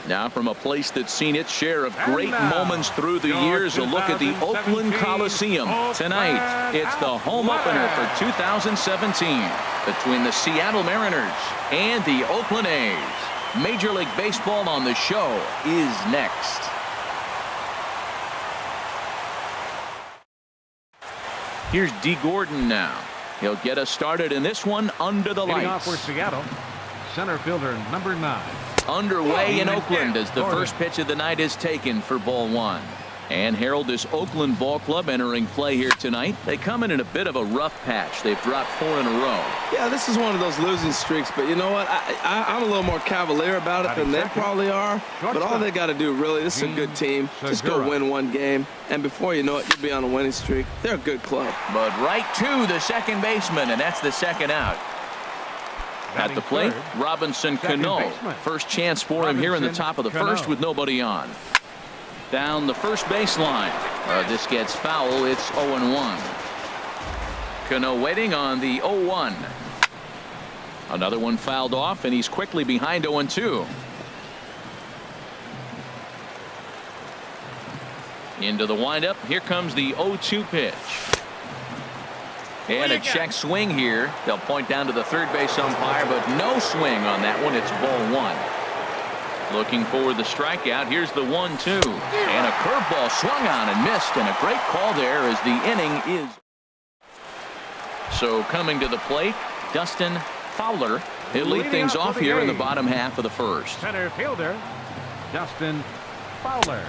Now from a place that's seen its share of great moments through the years, a look at the Oakland Coliseum. Tonight, it's the home opener for 2017 between the Seattle Mariners and the Oakland A's. Major League Baseball on the show is next. Here's D. Gordon now. He'll get us started in this one under the lights. Leading off for Seattle, center fielder number 9. Underway in Oakland as the first pitch of the night is taken for ball 1. And Harold, this Oakland ball club entering play here tonight. They come in a bit of a rough patch. They've dropped 4 in a row. Yeah, this is one of those losing streaks, but you know what? I'm a little more cavalier about it than they probably are. But all they got to do, really, this is a good team. Just go win one game, and before you know it, you'll be on a winning streak. They're a good club. But right to the second baseman, and that's the second out. At the plate, Robinson Cano. First chance for him here in the top of the first with nobody on. Down the first baseline. This gets foul. It's 0-1. Cano waiting on the 0-1. Another one fouled off, and he's quickly behind 0-2. Into the windup. Here comes the 0-2 pitch. And a check swing here. They'll point down to the third base umpire, but no swing on that one. It's ball 1. Looking for the strikeout. Here's the 1-2. And a curveball swung on and missed. And a great call there as the inning is. So coming to the plate, Dustin Fowler. He'll lead things off here in the bottom half of the first. Center fielder, Dustin Fowler.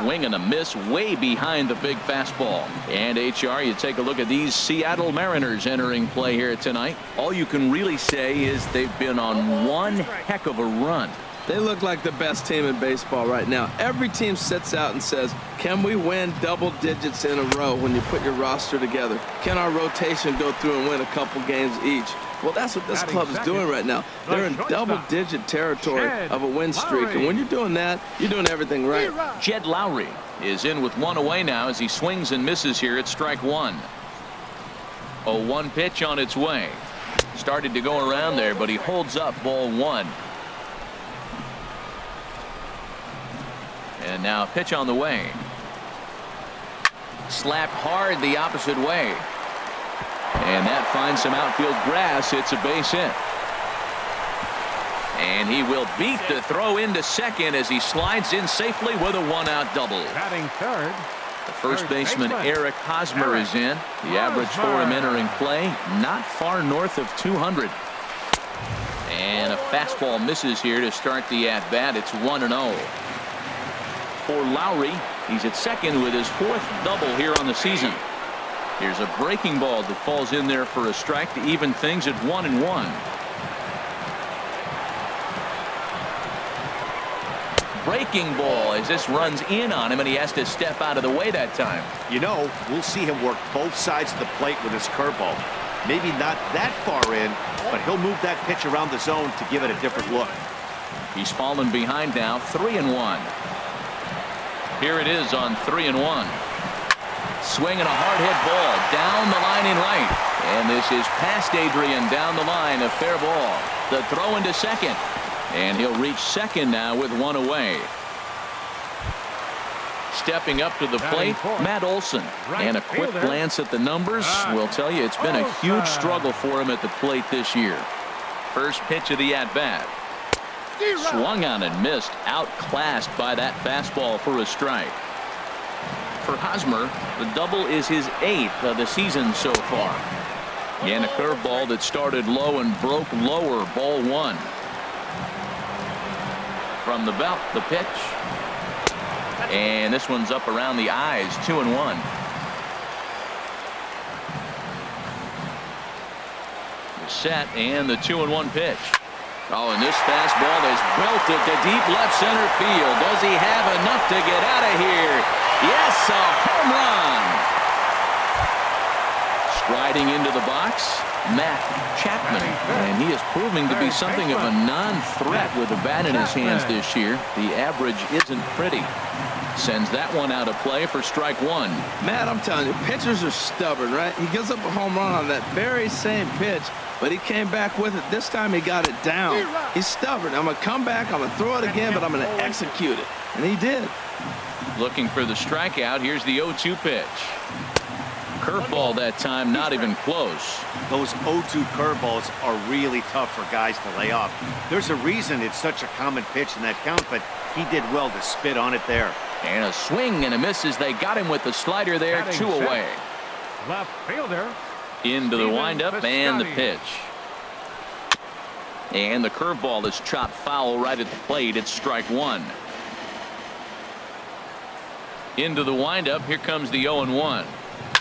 Swing and a miss way behind the big fastball. And HR, you take a look at these Seattle Mariners entering play here tonight. All you can really say is they've been on one heck of a run. They look like the best team in baseball right now. Every team sits out and says, can we win double digits in a row when you put your roster together? Can our rotation go through and win a couple games each? Well, that's what this club is doing right now. They're in double-digit territory of a win streak. And when you're doing that, you're doing everything right. Jed Lowry is in with 1 away now as he swings and misses here at strike 1. 0-1 pitch on its way. Started to go around there, but he holds up ball 1. And now pitch on the way. Slapped hard the opposite way. And that finds some outfield grass. It's a base hit. And he will beat the throw into second as he slides in safely with a 1-out double. Batting third. The first baseman Eric Hosmer is in. The average for him entering play not far north of 200. And a fastball misses here to start the at-bat. It's 1-0. For Lowry, he's at second with his 4th double here on the season. Here's a breaking ball that falls in there for a strike to even things at 1-1. Breaking ball as this runs in on him, and he has to step out of the way that time. You know, we'll see him work both sides of the plate with his curveball. Maybe not that far in, but he'll move that pitch around the zone to give it a different look. He's fallen behind now, 3-1. Here it is on 3-1. Swinging a hard hit ball down the line in right. And this is past Adrian down the line, a fair ball. The throw into second. And he'll reach second now with 1 away. Stepping up to the plate, Matt Olson. And a quick glance at the numbers will tell you it's been a huge struggle for him at the plate this year. First pitch of the at-bat. Swung on and missed, outclassed by that fastball for a strike. For Hosmer, the double is his 8th of the season so far. And a curveball that started low and broke lower, ball 1. From the belt, the pitch. And this one's up around the eyes, 2-1. The set and the 2-1 pitch. Oh, and this fastball is belted to deep left center field. Does he have enough to get out of here? Yes, a home run. Striding into the box, Matt Chapman. And he is proving to be something of a non-threat with the bat in his hands this year. The average isn't pretty. Sends that one out of play for strike one. Matt, I'm telling you, pitchers are stubborn, right? He gives up a home run on that very same pitch, but he came back with it. This time he got it down. He's stubborn. I'm going to come back, I'm going to throw it again, but I'm going to execute it. And he did. Looking for the strikeout. Here's the 0-2 pitch. Curveball that time, not even close. Those 0-2 curveballs are really tough for guys to lay off. There's a reason it's such a common pitch in that count, but he did well to spit on it there. And a swing and a miss as they got him with the slider there. Batting 2 away. Left fielder. Into the Steven windup and the Piscotty. pitch. And the curveball is chopped foul right at the plate. It's strike one. Into the windup. Here comes the 0-1.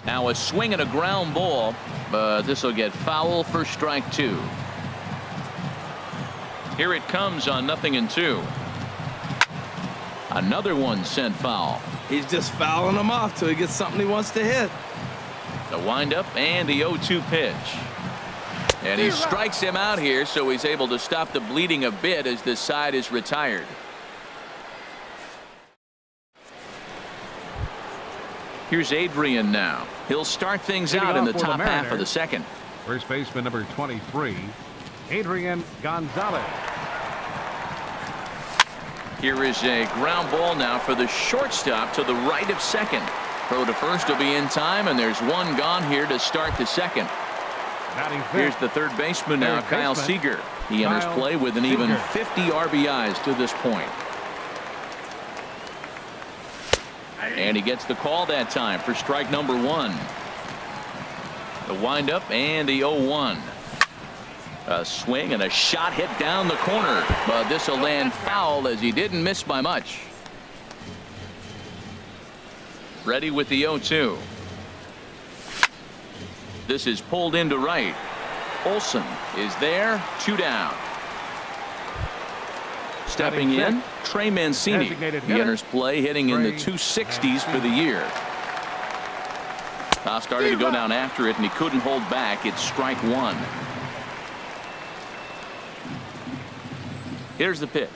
Now a swing and a ground ball, but this will get foul for strike two. Here it comes on 0-2. Another one sent foul. He's just fouling him off till he gets something he wants to hit. The windup and the 0-2 pitch. And he strikes him out here, so he's able to stop the bleeding a bit as this side is retired. Here's Adrian now. He'll start things out in the top half of the second. First baseman number 23, Adrian Gonzalez. Here is a ground ball now for the shortstop to the right of second. Throw to first will be in time, and there's one gone here to start the second. Here's the third baseman now, Kyle Seager. He enters play with an even 50 RBIs to this point. And he gets the call that time for strike number one. The windup and the 0-1. A swing and a shot hit down the corner, but this will land foul as he didn't miss by much. Ready with the 0-2. This is pulled into right. Olson is there. 2 down. Stepping in, Trey Mancini. He enters play hitting in the 260s for the year. Now started to go down after it, and he couldn't hold back. It's strike one. Here's the pitch.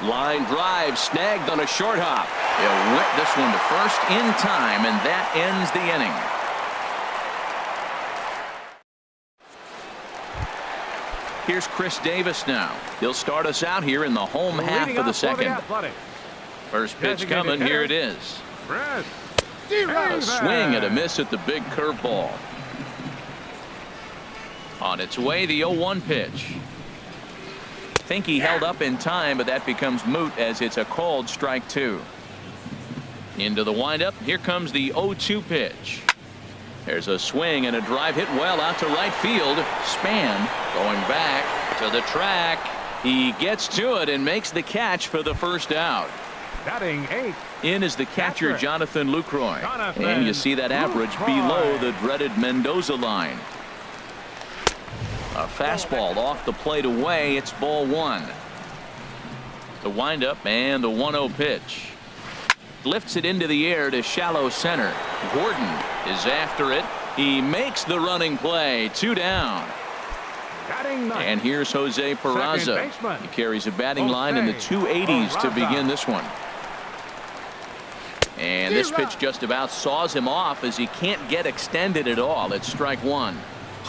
Line drive snagged on a short hop. He'll whip this one to first in time, and that ends the inning. Here's Chris Davis now. He'll start us out here in the home half of the second. First pitch coming. Here it is. A swing and a miss at the big curveball. On its way, the 0-1 pitch. Think he held up in time, but that becomes moot as it's a called strike two. Into the windup. Here comes the 0-2 pitch. There's a swing and a drive hit well out to right field. Span going back to the track. He gets to it and makes the catch for the first out. Batting 8. In is the catcher, Jonathan Lucroy. And you see that average below the dreaded Mendoza line. A fastball off the plate away. It's ball one. The windup and the 1-0 pitch. Lifts it into the air to shallow center. Gordon is after it. He makes the running play. 2 down. And here's Jose Peraza. He carries a batting line in the 280s to begin this one. And this pitch just about saws him off as he can't get extended at all. It's strike one.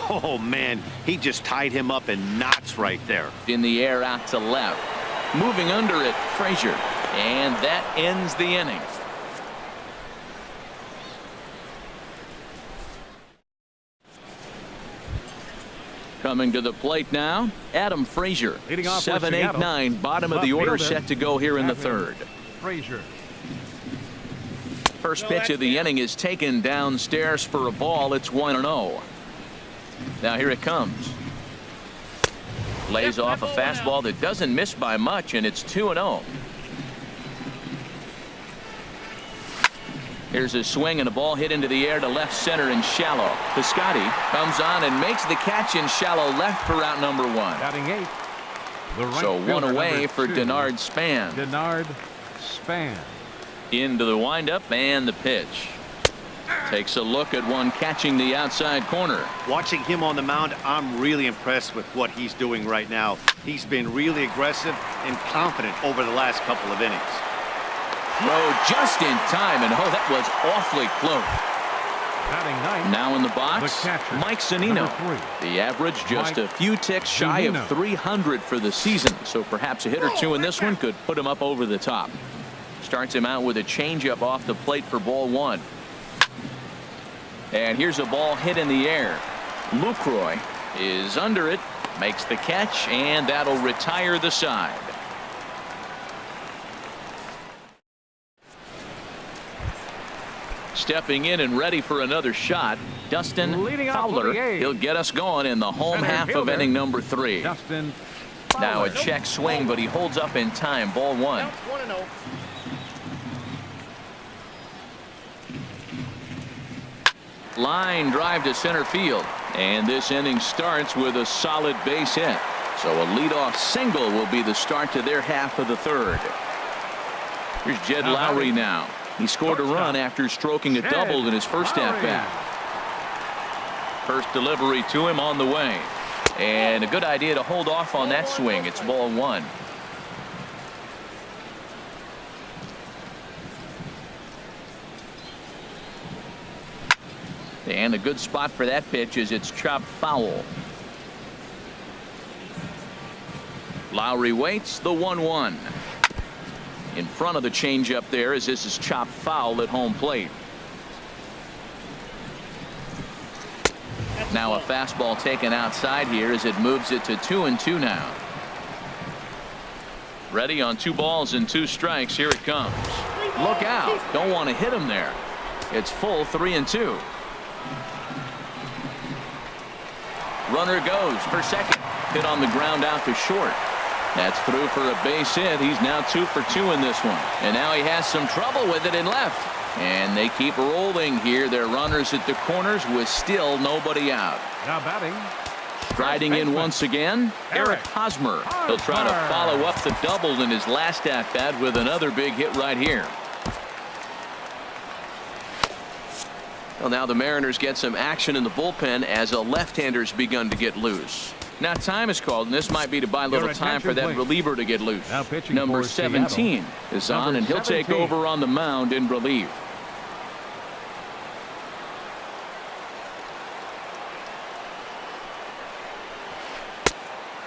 Oh, man, he just tied him up in knots right there. In the air out to left. Moving under it, Frazier. And that ends the inning. Coming to the plate now, Adam Frazier. 7, 8, 9, bottom of the order set to go here in the third. Frazier. First pitch of the inning is taken downstairs for a ball. It's 1-0. Now here it comes. Lays off a fastball that doesn't miss by much, and it's 2-0. Here's a swing and a ball hit into the air to left center and shallow. Piscotty comes on and makes the catch in shallow left for out number one. Batting 8. So one away for Denard Span. Denard Span. Into the windup and the pitch. Takes a look at one catching the outside corner. Watching him on the mound, I'm really impressed with what he's doing right now. He's been really aggressive and confident over the last couple of innings. Throw just in time, and oh, that was awfully close. Batting ninth, Now in the box, the catcher, Mike Zunino. number 3. The average just Mike a few ticks shy Zunino. of 300 for the season, so perhaps a hit or two in this one could put him up over the top. Starts him out with a changeup off the plate for ball 1. And here's a ball hit in the air. Lucroy is under it, makes the catch, and that'll retire the side. Stepping in and ready for another shot, Dustin Leading off for Fowler. the A's. He'll get us going in the home Center half of fielder, inning number 3. Dustin Now a Fowler. check swing, but he holds up in time. Ball 1. Line drive to center field, and this inning starts with a solid base hit. So a leadoff single will be the start to their half of the 3rd. Here's Jed Lowry now. He scored a run after stroking a double in his first at bat. First delivery to him on the way, and a good idea to hold off on that swing. It's ball 1. And a good spot for that pitch is it's chopped foul. Lowry waits the 1-1. In front of the changeup there as this is chopped foul at home plate. Now a fastball taken outside here as it moves it to 2-2 now. Ready on 2 balls and 2 strikes. Here it comes. Look out. Don't want to hit him there. It's full 3-2. Runner goes for second. Hit on the ground out to short. That's through for a base hit. He's now 2 for 2 in this one. And now he has some trouble with it in left. And they keep rolling here. They're runners at the corners with still nobody out. Now batting. Striding in once again, Eric Hosmer. He'll try to follow up the double in his last at bat with another big hit right here. Well, now the Mariners get some action in the bullpen as a left-hander's begun to get loose. Now time is called, and this might be to buy a little time for that reliever to get loose. Now pitching Number for 17 Seattle. is on, Number and he'll take 17. over on the mound in relief.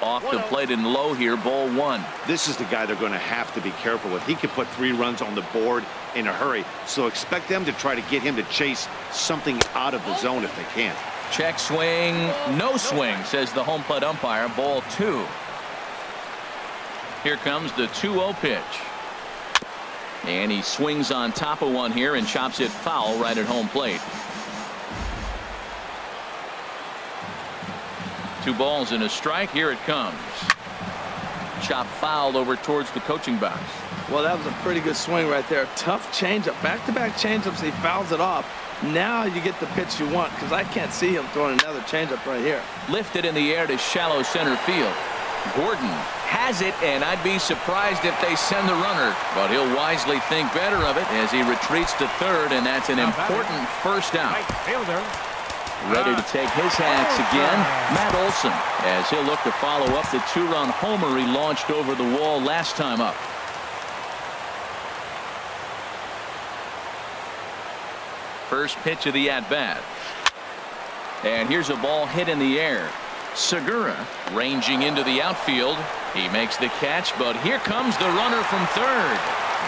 Off the plate and low here, ball 1. This is the guy they're going to have to be careful with. He could put 3 runs on the board in a hurry, so expect them to try to get him to chase something out of the zone if they can. Check swing, no swing, says the home plate umpire. Ball 2. Here comes the 2-0 pitch. And he swings on top of one here and chops it foul right at home plate. 2 balls and a strike. Here it comes. Chop foul over towards the coaching box. Well, that was a pretty good swing right there. Tough changeup. Back-to-back changeups. He fouls it off. Now you get the pitch you want, because I can't see him throwing another changeup right here. Lifted in the air to shallow center field. Gordon has it, and I'd be surprised if they send the runner, but he'll wisely think better of it as he retreats to third, and that's an important first out. Right fielder. Ready to take his hacks again, Matt Olson, as he'll look to follow up the 2-run homer he launched over the wall last time up. First pitch of the at-bat. And here's a ball hit in the air. Segura ranging into the outfield. He makes the catch, but here comes the runner from third.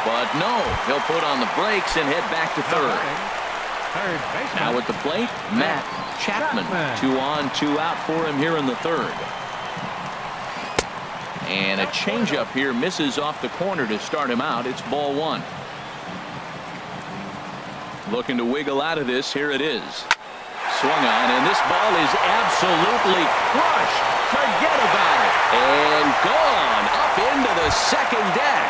But no, he'll put on the brakes and head back to third. Third baseman. Now at the plate, Matt Chapman. 2 on, 2 out for him here in the 3rd. And a changeup here misses off the corner to start him out. It's ball 1. Looking to wiggle out of this. Here it is. Swung on, and this ball is absolutely crushed. Forget about it. And gone up into the second deck.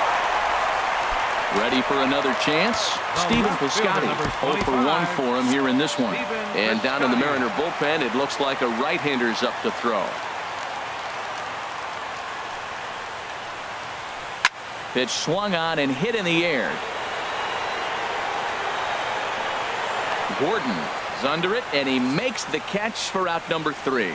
Ready for another chance? Stephen Piscotty. 0 for 1 for him here in this one. And down in the Mariner bullpen, it looks like a right-hander's up to throw. Pitch swung on and hit in the air. Gordon is under it, and he makes the catch for out number 3.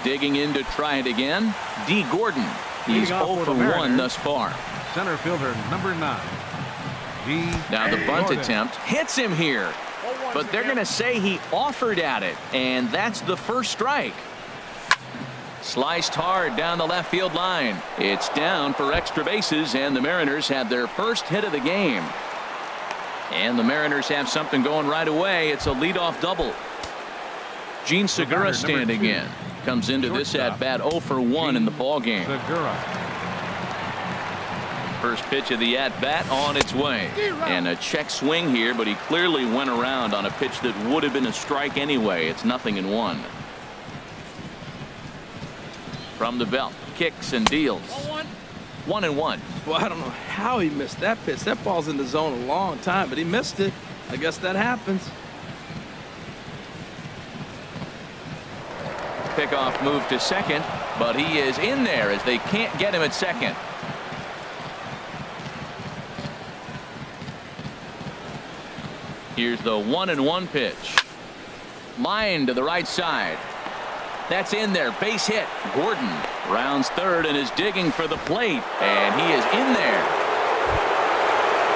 Digging in to try it again, D. Gordon. He's 0 for 1 thus far. Center fielder number 9. D. Now the bunt Gordon. attempt hits him here, but they're going to say he offered at it, and that's the first strike. Sliced hard down the left field line. It's down for extra bases, and the Mariners have their first hit of the game. And the Mariners have something going right away. It's a leadoff double. Gene Segura standing in. Comes into this at bat 0 for 1 in the ball game. Segura. First pitch of the at bat on its way, and a check swing here, but he clearly went around on a pitch that would have been a strike anyway. It's 0-1. From the belt, kicks and deals. 1-1. Well, I don't know how he missed that pitch. That ball's in the zone a long time, but he missed it. I guess that happens. Pickoff move to second, but he is in there as they can't get him at second. Here's the 1-1 pitch. Line to the right side. That's in there. Base hit. Gordon rounds third and is digging for the plate, and he is in there.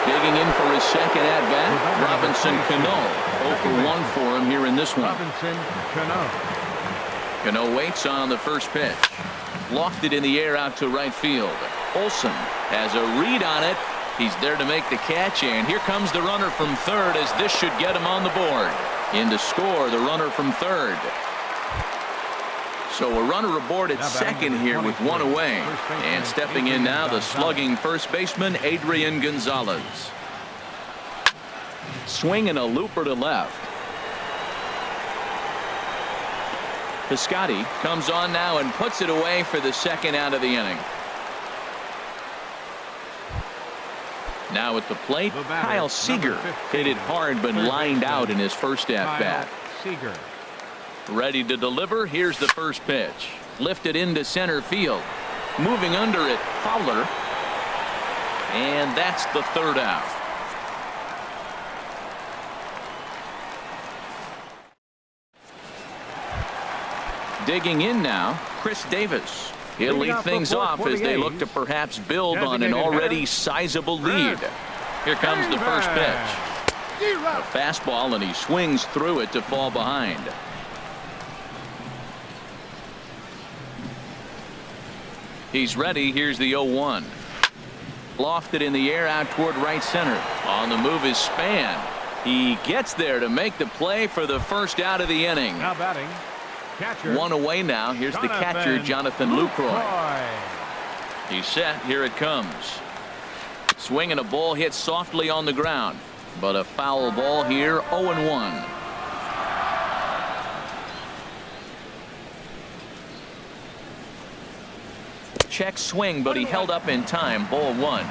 Digging in for his second at bat, Robinson Cano. 0 for 1 for him here in this one. Robinson Cano. Cano waits on the first pitch. Lofted in the air out to right field. Olsen has a read on it. He's there to make the catch, and here comes the runner from third as this should get him on the board. In to score, the runner from third. So a runner aboard at second here with 1 away. And stepping in now, the slugging first baseman, Adrian Gonzalez. Swinging a looper to left. Piscotty comes on now and puts it away for the second out of the inning. Now at the plate, Kyle Seager hit it hard but lined out in his first at bat. Seager. Ready to deliver. Here's the first pitch. Lifted into center field. Moving under it, Fowler. And that's the third out. Digging in now, Chris Davis. He'll lead things off as they look to perhaps build on an already sizable lead. Here comes the first pitch. A fastball, and he swings through it to fall behind. He's ready. Here's the 0-1. Lofted in the air out toward right center. On the move is Span. He gets there to make the play for the first out of the inning. Now batting. Catcher. 1 away now. Here's the catcher, Jonathan Lucroy. He's set. Here it comes. Swinging a ball hit softly on the ground, but a foul ball here. 0-1. Check swing, but he held up in time. Ball 1.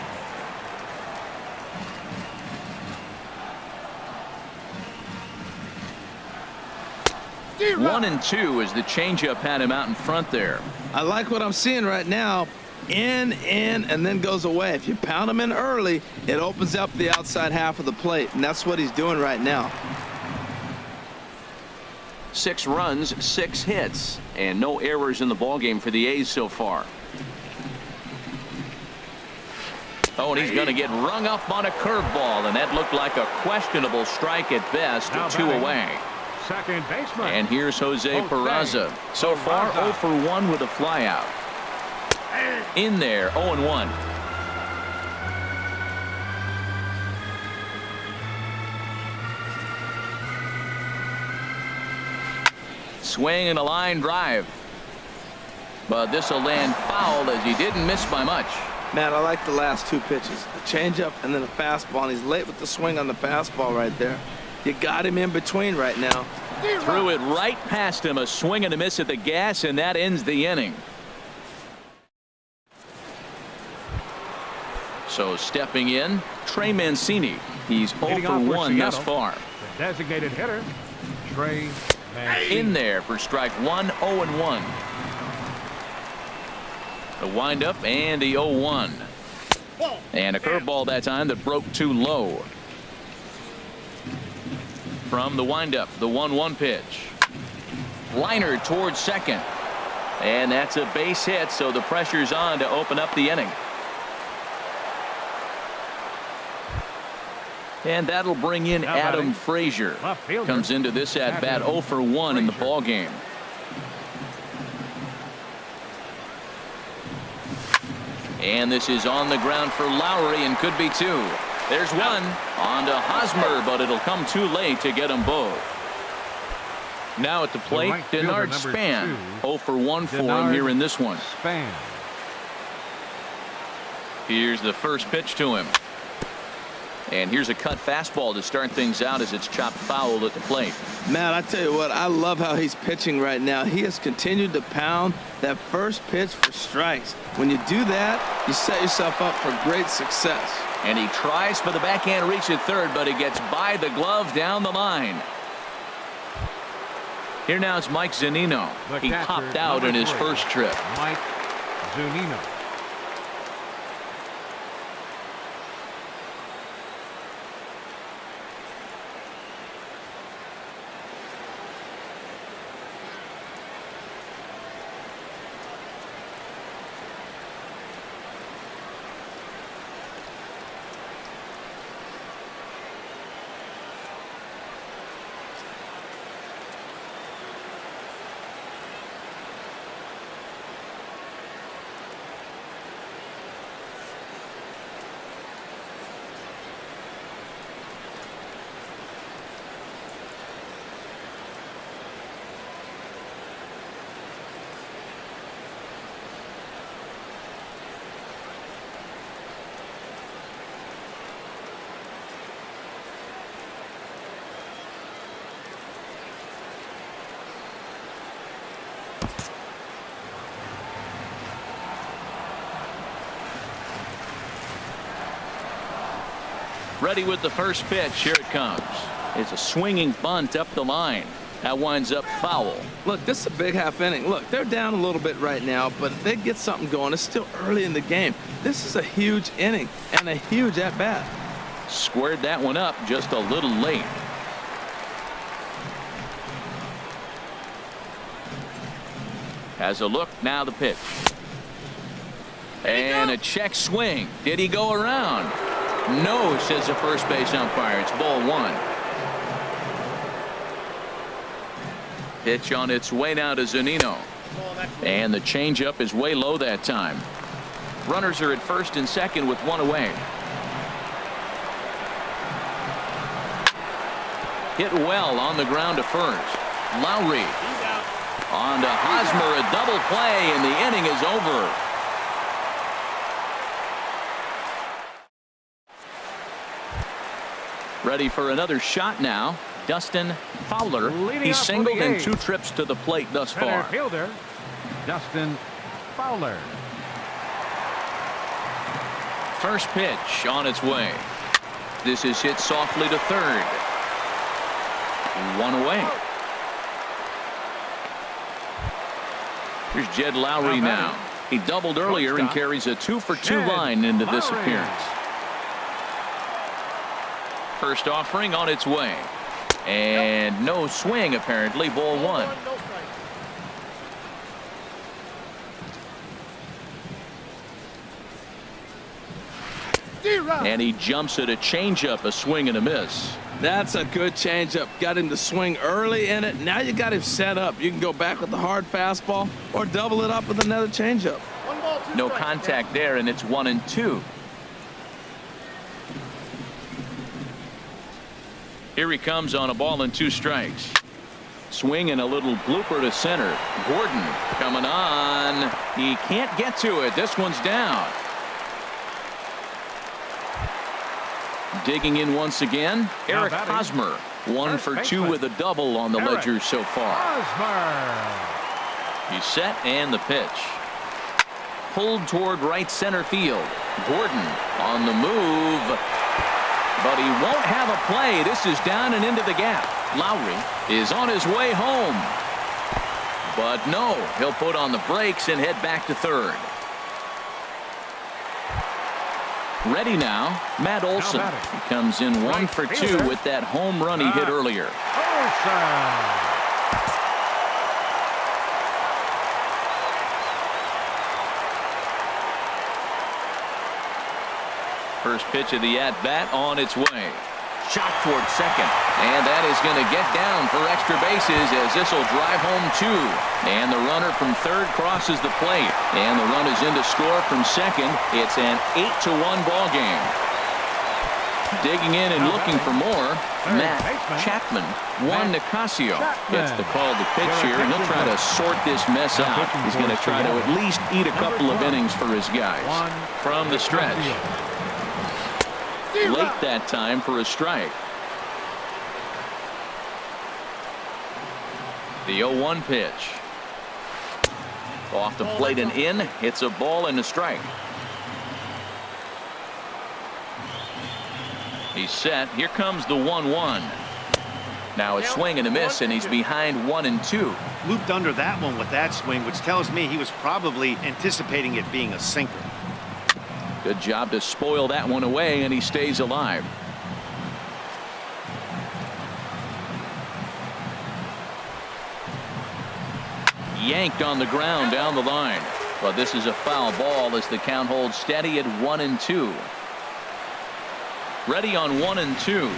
One and 2 as the changeup had him out in front there. I like what I'm seeing right now. In, and then goes away. If you pound him in early, it opens up the outside half of the plate, and that's what he's doing right now. 6 runs, 6 hits, and no errors in the ballgame for the A's so far. Oh, and he's going to get rung up on a curveball, and that looked like a questionable strike at best. 2 away. Second baseman. And here's Jose Peraza. So far, 0 for 1 with a flyout. In there, 0-1. Swing and a line drive. But this will land foul as he didn't miss by much. Man, I like the last 2 pitches. A changeup and then a fastball, and he's late with the swing on the fastball right there. You got him in between right now. Threw it right past him. A swing and a miss at the gas, and that ends the inning. So stepping in, Trey Mancini. He's 0 for 1 thus far. The designated hitter, Trey Mancini. In there for strike 1, 0-1. The windup and the 0-1. And a curveball that time that broke too low. From the windup, the 1-1 pitch. Liner towards second. And that's a base hit, so the pressure's on to open up the inning. And that'll bring in Adam Frazier. Comes into this at bat 0 for 1 in the ball game. And this is on the ground for Lowry and could be 2. There's one on to Hosmer, but it'll come too late to get them both. Now at the plate, Denard Span. 0 for 1 for him here in this one. Here's the first pitch to him. And here's a cut fastball to start things out as it's chopped foul at the plate. Matt, I tell you what, I love how he's pitching right now. He has continued to pound that first pitch for strikes. When you do that, you set yourself up for great success. And he tries for the backhand reach at third, but he gets by the glove down the line. Here now is Mike Zunino. He popped out in his first trip. Mike Zunino. Ready with the first pitch. Here it comes. It's a swinging bunt up the line. That winds up foul. Look, this is a big half inning. Look, they're down a little bit right now, but if they get something going, it's still early in the game. This is a huge inning and a huge at-bat. Squared that one up just a little late. Has a look, now the pitch. And a check swing. Did he go around? No, says the first base umpire. It's ball 1. Pitch on its way now to Zunino. And the changeup is way low that time. Runners are at first and second with 1 away. Hit well on the ground to first. Lowry. On to Hosmer, a double play, and the inning is over. Ready for another shot now. Dustin Fowler. He's singled in 2 trips to the plate thus far. Fielder, Dustin Fowler. First pitch on its way. This is hit softly to third. 1 away. Here's Jed Lowry now. He doubled earlier and carries a 2-for-2 line into this appearance. First offering on its way. And no swing apparently. Ball 1. And he jumps at a changeup, a swing and a miss. That's a good changeup. Got him to swing early in it. Now you got him set up. You can go back with the hard fastball or double it up with another changeup. No contact there, and it's 1-2. Here he comes on a ball and 2 strikes. Swing and a little blooper to center. Gordon coming on. He can't get to it. This one's down. Digging in once again, Eric Hosmer. 1 for 2 with a double on the ledger so far. He's set and the pitch. Pulled toward right center field. Gordon on the move. But he won't have a play. This is down and into the gap. Lowry is on his way home. But no, he'll put on the brakes and head back to third. Ready now, Matt Olson. He comes in 1 for 2 with that home run he hit earlier. First pitch of the at-bat on its way. Shot toward second. And that is going to get down for extra bases as this will drive home 2. And the runner from third crosses the plate. And the run is in to score from second. It's an 8-1 ball game. Digging in and looking for more, Matt Chapman. Juan Nicasio gets the call to pitch here, and he'll try to sort this mess out. He's going to try to at least eat a couple of innings for his guys. From the stretch. Late that time for a strike. The 0-1 pitch. Off the plate and in. It's a ball and a strike. He's set. Here comes the 1-1. Now a swing and a miss, and he's behind 1-2. Looped under that one with that swing, which tells me he was probably anticipating it being a sinker. Good job to spoil that one away, and he stays alive. Yanked on the ground down the line. But this is a foul ball as the count holds steady at 1-2. Ready on 1-2.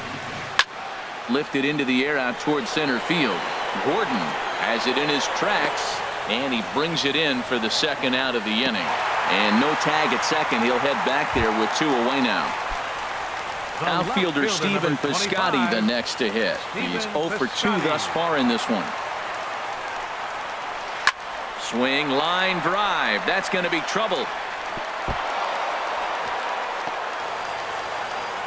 Lifted into the air out towards center field. Gordon has it in his tracks, and he brings it in for the second out of the inning. And no tag at second. He'll head back there with 2 away now. Outfielder Stephen Piscotty the next to hit. He's 0 for 2 thus far in this one. Swing, line drive. That's going to be trouble.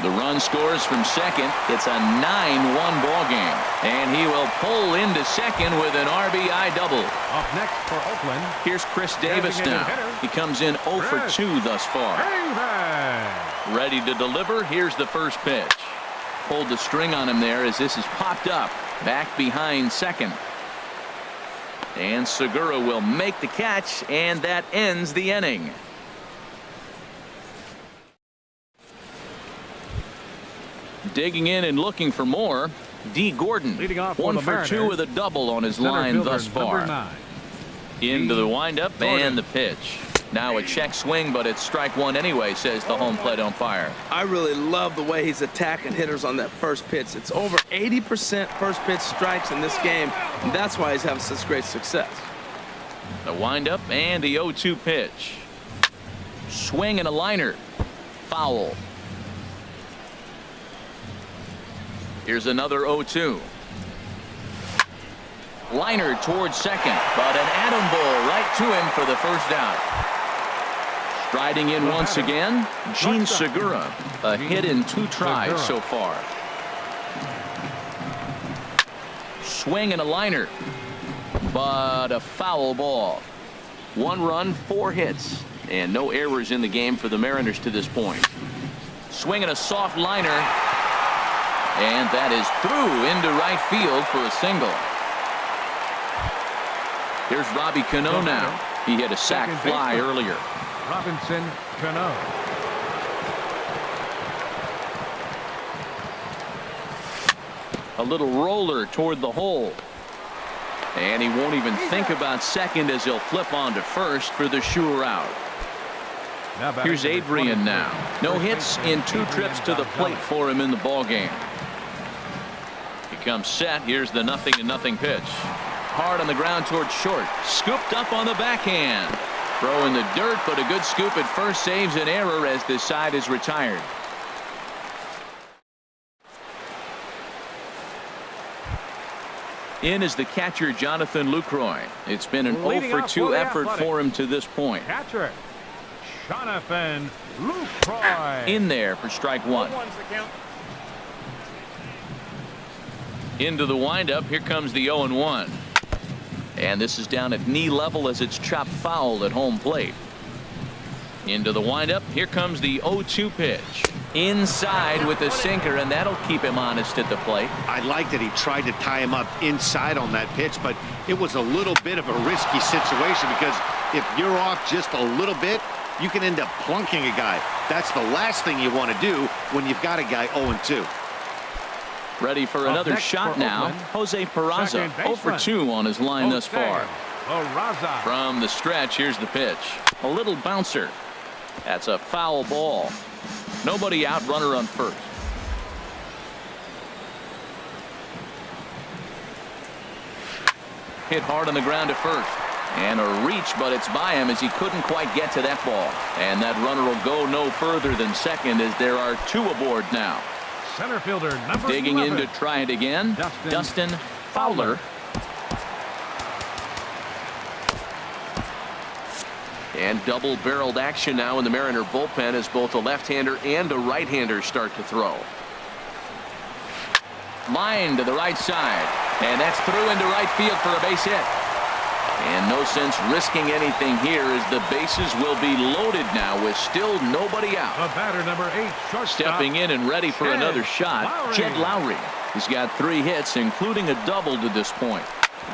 The run scores from second. It's a 9-1 ball game. And he will pull into second with an RBI double. Up next for Oakland. Here's Chris Davis now. He comes in 0 for 2 thus far. Ready to deliver. Here's the first pitch. Pulled the string on him there as this is popped up. Back behind second. And Segura will make the catch, and that ends the inning. Digging in and looking for more, D. Gordon. 1 for 2 with a double on his line thus far. Into the windup and the pitch. Now a check swing, but it's strike one anyway, says the home plate umpire. I really love the way he's attacking hitters on that first pitch. It's over 80% first pitch strikes in this game, and that's why he's having such great success. The windup and the 0-2 pitch. Swing and a liner. Foul. Here's another 0-2. Liner towards second, but an atom ball right to him for the first out. Striding in once again, Gene Segura. A hit in 2 tries so far. Swing and a liner, but a foul ball. 1 run, 4 hits, and no errors in the game for the Mariners to this point. Swing and a soft liner, and that is through into right field for a single. Here's Robbie Cano now. He hit a sac fly earlier. Robinson Cano. A little roller toward the hole. And he won't even think about second as he'll flip on to first for the sure out. Here's Adrian now. No hits in 2 trips to the plate for him in the ball game. He comes set. Here's the 0-0 pitch. Hard on the ground towards short. Scooped up on the backhand. Throw in the dirt, but a good scoop at first saves an error as this side is retired. In is the catcher, Jonathan Lucroy. It's been an 0 for 2 effort for him to this point. Catcher Jonathan Lucroy. In there for strike 1. Into the windup. Here comes the 0-1. And this is down at knee level as it's chopped foul at home plate. Into the windup. Here comes the 0-2 pitch. Inside with the sinker, and that'll keep him honest at the plate. I like that he tried to tie him up inside on that pitch, but it was a little bit of a risky situation because if you're off just a little bit, you can end up plunking a guy. That's the last thing you want to do when you've got a guy 0-2. Ready for another shot now. Jose Peraza, 0 for 2 on his line thus far. From the stretch, here's the pitch. A little bouncer. That's a foul ball. Nobody out, runner on first. Hit hard on the ground to first. And a reach, but it's by him as he couldn't quite get to that ball. And that runner will go no further than second as there are 2 aboard now. Center fielder number Digging 11. in to try it again. Dustin Fowler. And double-barreled action now in the Mariner bullpen as both a left-hander and a right-hander start to throw. Line to the right side. And that's through into right field for a base hit. And no sense risking anything here as the bases will be loaded now with still nobody out. The batter number 8, shortstop. Stepping in and ready for another shot, Jed Lowry. He's got 3 hits, including a double to this point.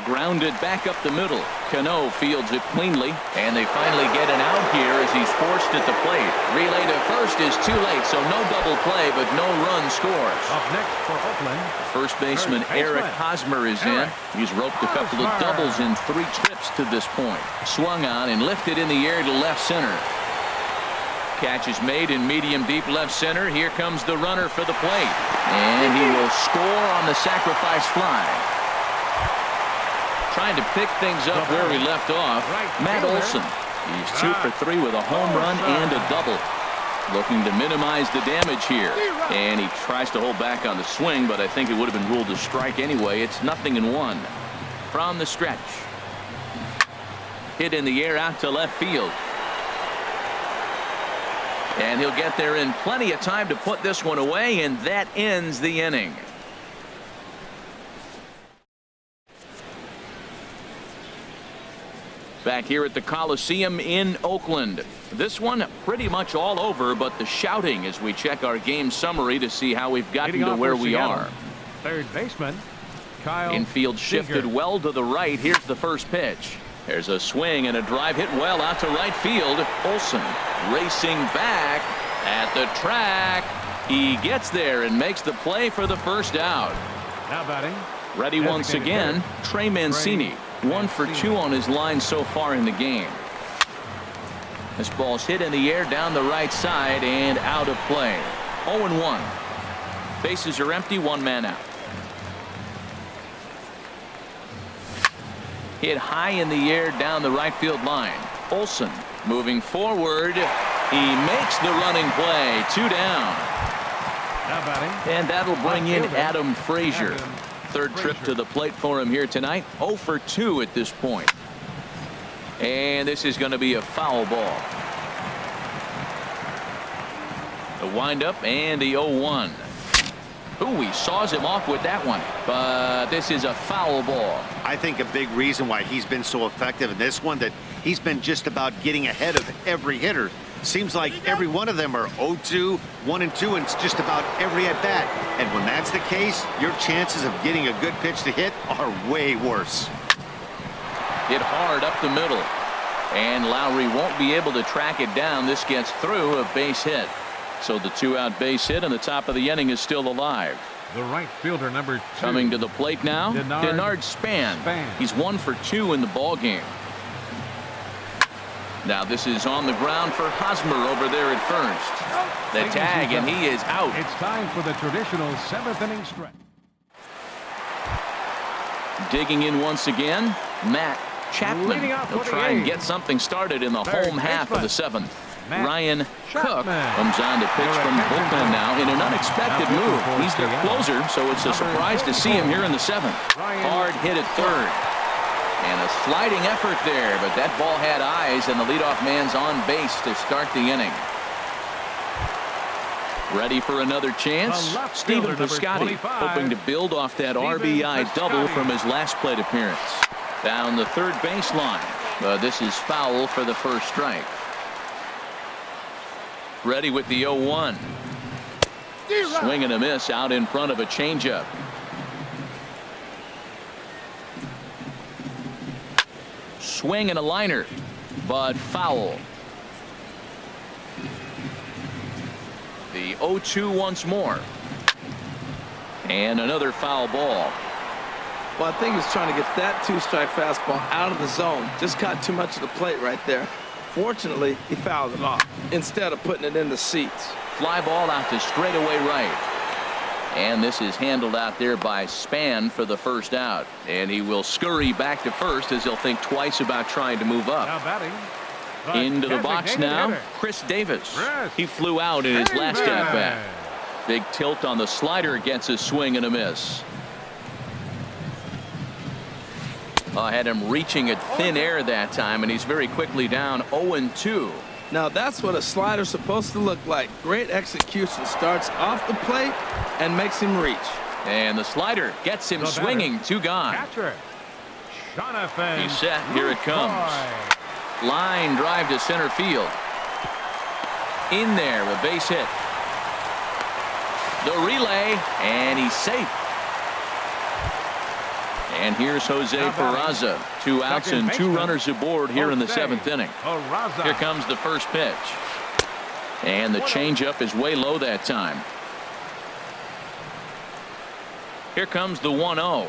Grounded back up the middle. Cano fields it cleanly, and they finally get an out here as he's forced at the plate. Relay to first is too late, so no double play, but no run scores. Up next for Oakland, First baseman Eric Hosmer is in. He's roped a couple of doubles in 3 trips to this point. Swung on and lifted in the air to left center. Catch is made in medium deep left center. Here comes the runner for the plate, and he will score on the sacrifice fly. Trying to pick things up where we left off, Matt Olson. He's 2 for 3 with a home run and a double. Looking to minimize the damage here. And he tries to hold back on the swing, but I think it would have been ruled a strike anyway. It's 0-1 from the stretch. Hit in the air out to left field. And he'll get there in plenty of time to put this one away, and that ends the inning. Back here at the Coliseum in Oakland. This one pretty much all over, but the shouting as we check our game summary to see how we've gotten to where we are. Third baseman, Kyle Infield shifted well to the right. Here's the first pitch. There's a swing and a drive hit well out to right field. Olson racing back at the track. He gets there and makes the play for the first out. Now batting. Ready once again, Trey Mancini. 1 for 2 on his line so far in the game. This ball's hit in the air down the right side and out of play. 0-1. Bases are empty, 1 man out. Hit high in the air down the right field line. Olson moving forward. He makes the running play. 2 down. Now batting. And that'll bring in Adam Frazier. Third trip to the plate for him here tonight. 0 for 2 at this point. And this is going to be a foul ball. The windup and the 0-1. Ooh, he saws him off with that one. But this is a foul ball. I think a big reason why he's been so effective in this one, that he's been just about getting ahead of every hitter. Seems like every one of them are 0-2, 1-2, and it's just about every at bat. And when that's the case, your chances of getting a good pitch to hit are way worse. Hit hard up the middle. And Lowry won't be able to track it down. This gets through, a base hit. So the 2-out base hit and the top of the inning is still alive. The right fielder number 2. Coming to the plate now, Denard Span. He's 1 for 2 in the ball game. Now this is on the ground for Hosmer over there at first. The tag, and he is out. It's time for the traditional 7th inning stretch. Digging in once again, Matt Chapman. He'll try and get something started in the home half of the 7th. Ryan Cook comes on to pitch from the bullpen now in an unexpected move. He's their closer, so it's a surprise to see him here in the 7th. Hard hit at third. And a sliding effort there, but that ball had eyes, and the leadoff man's on base to start the inning. Ready for another chance? Stephen Piscotty hoping to build off that RBI double from his last plate appearance. Down the third baseline. This is foul for the first strike. Ready with the 0-1. Swing and a miss out in front of a changeup. Swing and a liner, but foul. 0-2 once more. And another foul ball. Well, I think he's trying to get that two-strike fastball out of the zone. Just caught too much of the plate right there. Fortunately, he fouled it off instead of putting it in the seats. Fly ball out to straightaway right. And this is handled out there by Span for the first out. And he will scurry back to first as he'll think twice about trying to move up. Now batting. Into the box now, Chris Davis. He flew out in his last at bat. Big tilt on the slider, gets a swing and a miss. Had him reaching at thin air that time, and he's very quickly down 0-2. Now that's what a slider's supposed to look like. Great execution. Starts off the plate and makes him reach. And the slider gets him swinging. 2 gone. Catcher, Jonathan. He's set. Here it comes. Line drive to center field. In there, a base hit. The relay, and he's safe. And here's Jose Peraza. 2 outs and 2 runners aboard here in the 7th inning. Here comes the first pitch. And the changeup is way low that time. Here comes the 1-0.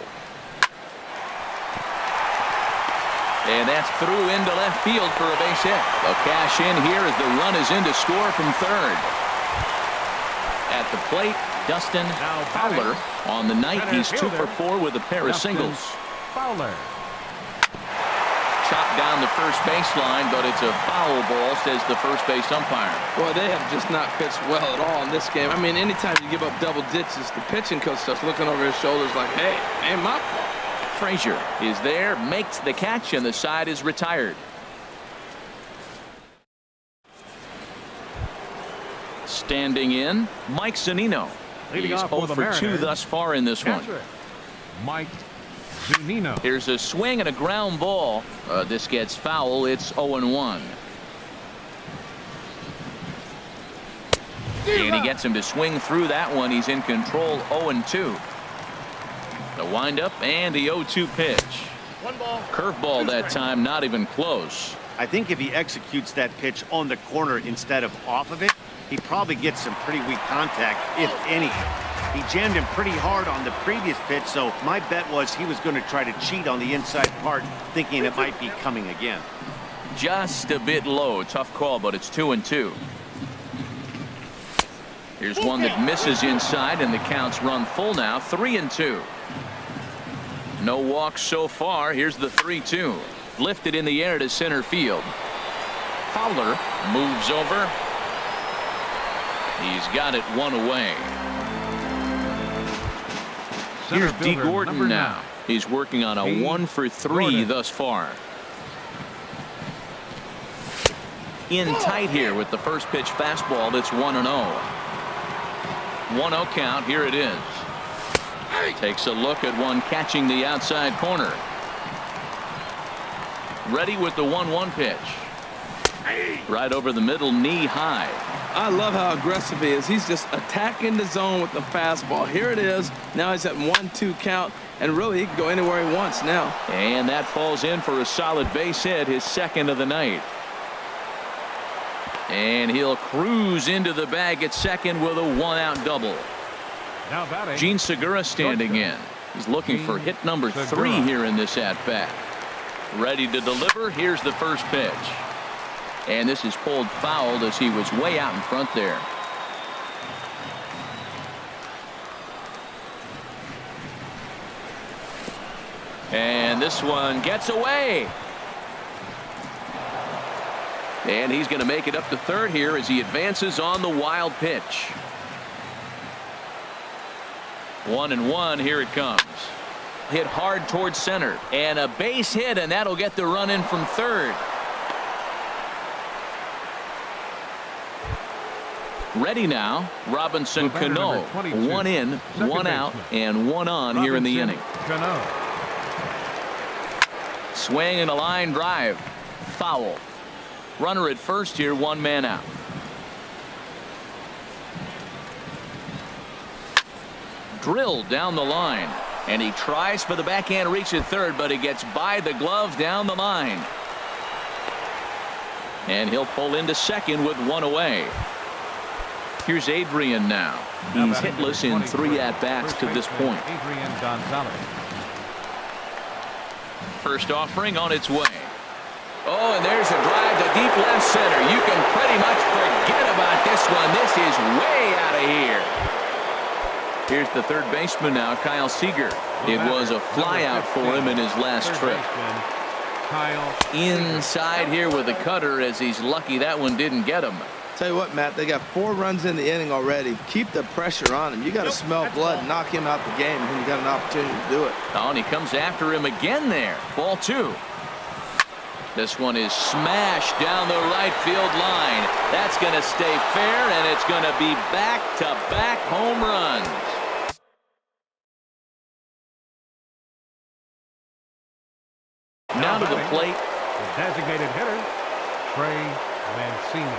And that's through into left field for a base hit. They'll cash in here as the run is in to score from third. At the plate, Dustin Fowler. On the night, he's 2 for 4 with a pair of singles. Fowler. Chopped down the first baseline, but it's a foul ball, says the first base umpire. Boy, they have just not pitched well at all in this game. I mean, anytime you give up double digits, the pitching coach starts looking over his shoulders like, hey, ain't my fault. Frazier is there, makes the catch, and the side is retired. Standing in, Mike Zunino. He's 0 for 2 thus far in this one. Mike Zunino. Here's a swing and a ground ball. This gets foul. It's 0-1. And he gets him to swing through that one. He's in control. 0-2. The windup and the 0-2 pitch. Curveball that time, not even close. I think if he executes that pitch on the corner instead of off of it, he probably gets some pretty weak contact, if any. He jammed him pretty hard on the previous pitch, so my bet was he was going to try to cheat on the inside part, thinking it might be coming again. Just a bit low. Tough call, but it's 2-2. Here's one that misses inside, and the counts run full now. 3-2. No walks so far. Here's the 3-2. Lifted in the air to center field. Fowler moves over. He's got it 1 away. Here's D. Gordon now. He's working on a 1 for 3 thus far. In tight here with the first pitch fastball. That's 1-0. 1-0 count. Here it is. Takes a look at one catching the outside corner. Ready with the 1-1 pitch. Right over the middle, knee high. I love how aggressive he is. He's just attacking the zone with the fastball. Here it is. Now he's at 1-2 count, and really he can go anywhere he wants now. And that falls in for a solid base hit, his second of the night. And he'll cruise into the bag at second with a 1-out double. Now batting. Gene Segura standing in. He's looking for hit number 3 here in this at bat. Ready to deliver. Here's the first pitch. And this is pulled fouled as he was way out in front there. And this one gets away. And he's going to make it up to third here as he advances on the wild pitch. 1-1. Here it comes. Hit hard towards center. And a base hit, and that'll get the run in from third. Ready now, Robinson Cano. 1 in, 1 out, and 1 on here in the inning. Swing and a line drive. Foul. Runner at first here, 1 man out. Drilled down the line, and he tries for the backhand reach at third, but he gets by the glove down the line. And he'll pull into second with 1 away. Here's Adrian now. He's hitless in 3 at-bats to this point. Adrian Gonzalez. First offering on its way. Oh, and there's a drive to deep left center. You can pretty much forget about this one. This is way out of here. Here's the third baseman now, Kyle Seager. It was a flyout for him in his last trip. Inside here with a cutter, as he's lucky that one didn't get him. Tell you what, Matt, they got 4 runs in the inning already. Keep the pressure on him. You got to smell blood and knock him out the game when you got an opportunity to do it. Oh, and he comes after him again there. Ball 2. This one is smashed down the right field line. That's going to stay fair, and it's going to be back-to-back home runs. Now to the plate. The designated hitter, Trey Mancini.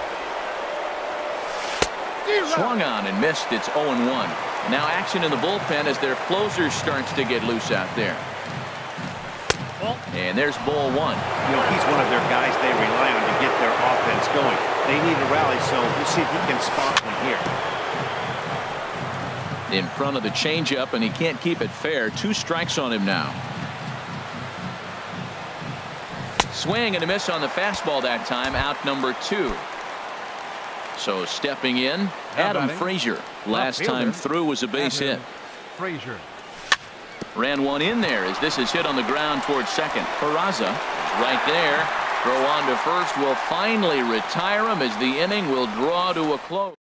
Swung on and missed. It's 0-1. Now action in the bullpen as their closer starts to get loose out there. And there's ball 1. You know, he's one of their guys they rely on to get their offense going. They need a rally, so we'll see if he can spot one here. In front of the changeup, and he can't keep it fair. 2 strikes on him now. Swing and a miss on the fastball that time. Out number 2. So stepping in, Adam Frazier. Last time through was a base hit. Frazier. Ran one in there as this is hit on the ground towards second. Peraza is right there. Throw on to first will finally retire him as the inning will draw to a close.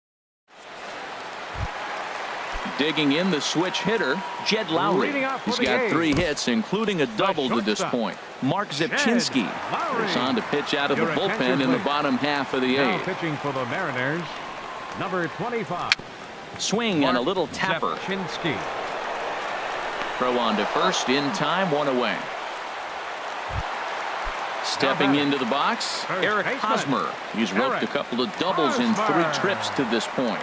Digging in the switch hitter, Jed Lowry. He's got 3 hits, including a double to this point. Mark Zepchinski is on to pitch out of the bullpen in the bottom half of the 8th. Pitching for the Mariners, number 25. Swing and a little tapper. Zepchinski. Throw on to first in time, 1 away. Stepping into the box, Eric Hosmer. He's roped a couple of doubles in 3 trips to this point.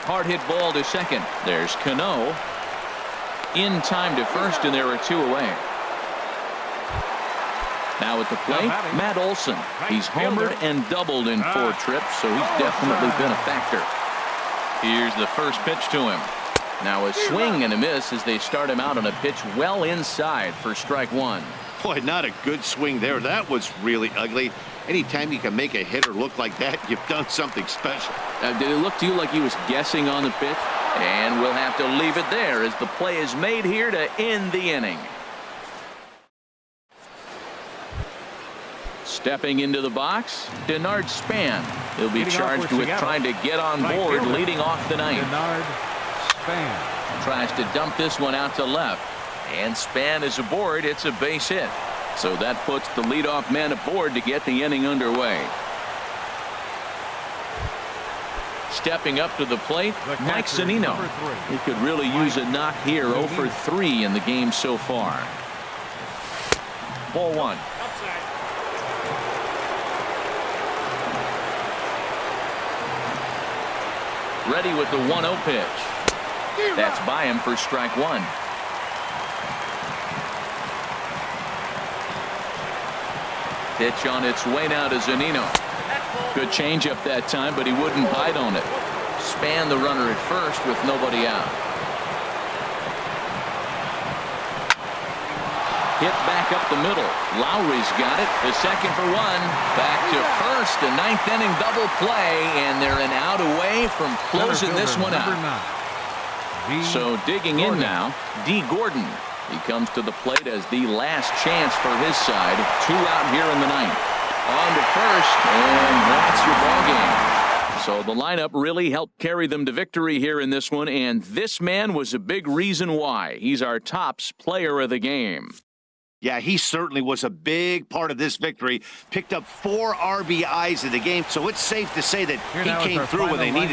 Hard hit ball to second. There's Cano. In time to first, and there are 2 away. Now at the plate, Matt Olson. He's homered and doubled in 4 trips, so he's definitely been a factor. Here's the first pitch to him. Now a swing and a miss as they start him out on a pitch well inside for strike 1. Boy, not a good swing there. That was really ugly. Anytime you can make a hitter look like that, you've done something special. Did it look to you like he was guessing on the pitch? And we'll have to leave it there as the play is made here to end the inning. Stepping into the box, Denard Span. He'll be charged with trying to get on board leading off the 9th. Denard Span. Tries to dump this one out to left. And Span is aboard. It's a base hit. So that puts the leadoff man aboard to get the inning underway. Stepping up to the plate, Mike Zunino. He could really use a knock here. 0 for 3 in the game so far. Ball 1. Ready with the 1-0 pitch. That's by him for strike 1. Pitch on its way now to Zunino. Good changeup that time, but he wouldn't bite on it. Span the runner at first with nobody out. Hit back up the middle. Lowry's got it. The second for 1. Back to first. A 9th inning double play, and they're an out away from closing this one out. So digging in now, D. Gordon. He comes to the plate as the last chance for his side. 2 out here in the 9th. On to first, and that's your ball game. So the lineup really helped carry them to victory here in this one, and this man was a big reason why. He's our tops player of the game. Yeah, he certainly was a big part of this victory. Picked up 4 RBIs in the game, so it's safe to say that he came through when they needed it.